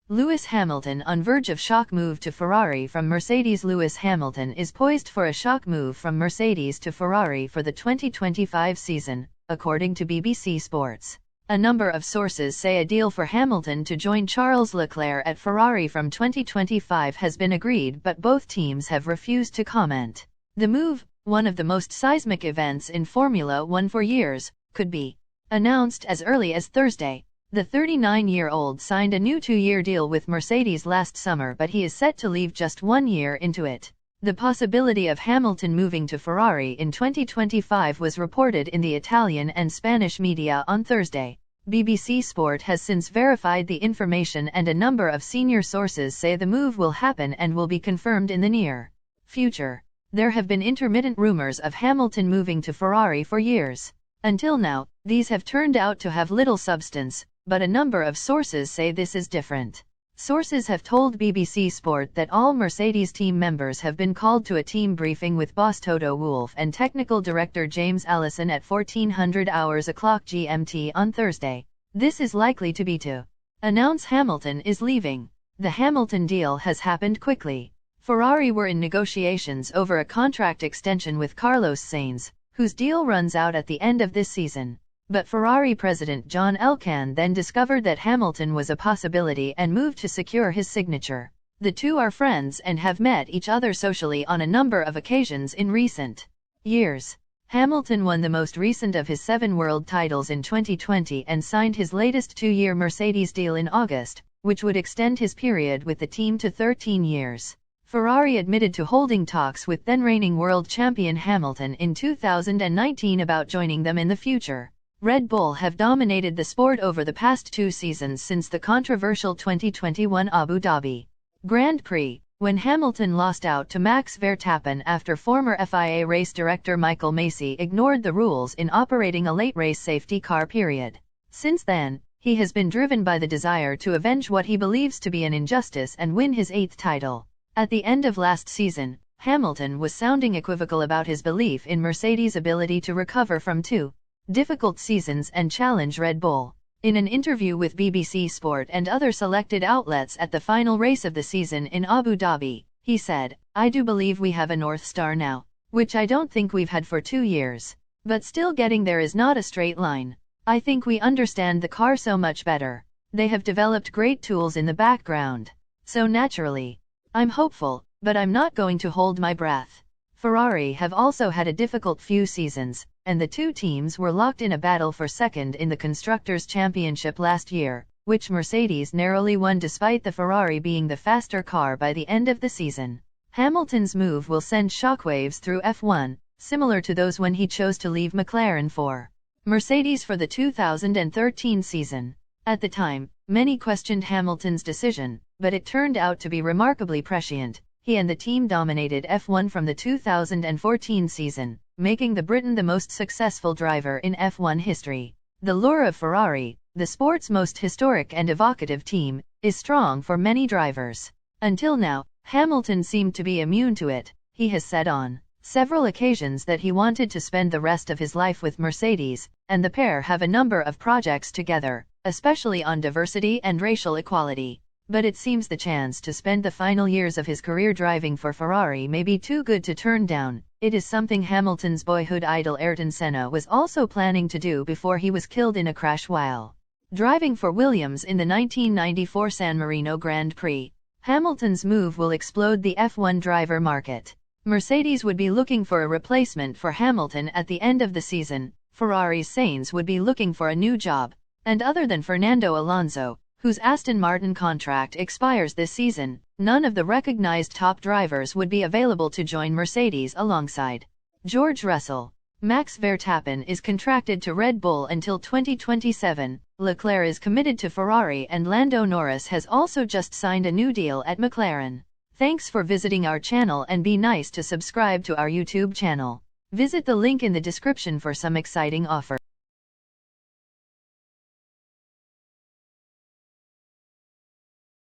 Lewis Hamilton on verge of shock move to Ferrari from Mercedes. Lewis Hamilton is poised for a shock move from Mercedes to Ferrari for the 2025 season, according to BBC Sports. A number of sources say a deal for Hamilton to join Charles Leclerc at Ferrari from 2025 has been agreed, but both teams have refused to comment. The move, one of the most seismic events in Formula One for years, could be announced as early as Thursday. The 39-year-old signed a new 2-year deal with Mercedes last summer, but he is set to leave just 1 year into it. The possibility of Hamilton moving to Ferrari in 2025 was reported in the Italian and Spanish media on Thursday. BBC Sport has since verified the information, and a number of senior sources say the move will happen and will be confirmed in the near future. There have been intermittent rumors of Hamilton moving to Ferrari for years. Until now, these have turned out to have little substance, but a number of sources say this is different. Sources have told BBC Sport that all Mercedes team members have been called to a team briefing with boss Toto Wolff and technical director James Allison at 1400 hours o'clock GMT on Thursday. This is likely to be to announce Hamilton is leaving. The Hamilton deal has happened quickly. Ferrari were in negotiations over a contract extension with Carlos Sainz, whose deal runs out at the end of this season. But Ferrari president John Elkann then discovered that Hamilton was a possibility and moved to secure his signature. The two are friends and have met each other socially on a number of occasions in recent years. Hamilton won the most recent of his 7 world titles in 2020 and signed his latest 2-year Mercedes deal in August, which would extend his period with the team to 13 years. Ferrari admitted to holding talks with then-reigning world champion Hamilton in 2019 about joining them in the future. Red Bull have dominated the sport over the past 2 seasons since the controversial 2021 Abu Dhabi Grand Prix, when Hamilton lost out to Max Verstappen after former FIA race director Michael Massey ignored the rules in operating a late race safety car period. Since then, he has been driven by the desire to avenge what he believes to be an injustice and win his 8th title. At the end of last season, Hamilton was sounding equivocal about his belief in Mercedes' ability to recover from 2 difficult seasons and challenge Red Bull. In an interview with BBC Sport and other selected outlets at the final race of the season in Abu Dhabi, he said, "I do believe we have a North Star now, which I don't think we've had for 2 years. But still getting there is not a straight line. I think we understand the car so much better. They have developed great tools in the background. So naturally, I'm hopeful, but I'm not going to hold my breath." Ferrari have also had a difficult few seasons, and the two teams were locked in a battle for second in the Constructors' Championship last year, which Mercedes narrowly won despite the Ferrari being the faster car by the end of the season. Hamilton's move will send shockwaves through F1, similar to those when he chose to leave McLaren for Mercedes for the 2013 season. At the time, many questioned Hamilton's decision, but it turned out to be remarkably prescient. He and the team dominated F1 from the 2014 season, making the Briton the most successful driver in F1 history. The lure of Ferrari, the sport's most historic and evocative team, is strong for many drivers. Until now, Hamilton seemed to be immune to it. He has said on several occasions that he wanted to spend the rest of his life with Mercedes, and the pair have a number of projects together, especially on diversity and racial equality. But it seems the chance to spend the final years of his career driving for Ferrari may be too good to turn down. It is something Hamilton's boyhood idol Ayrton Senna was also planning to do before he was killed in a crash while driving for Williams in the 1994 San Marino Grand Prix. Hamilton's move will explode the F1 driver market. Mercedes would be looking for a replacement for Hamilton at the end of the season. Ferrari's Sainz would be looking for a new job. And other than Fernando Alonso, whose Aston Martin contract expires this season, none of the recognized top drivers would be available to join Mercedes alongside George Russell. Max Verstappen is contracted to Red Bull until 2027, Leclerc is committed to Ferrari, and Lando Norris has also just signed a new deal at McLaren. Thanks for visiting our channel, and be nice to subscribe to our YouTube channel. Visit the link in the description for some exciting offers.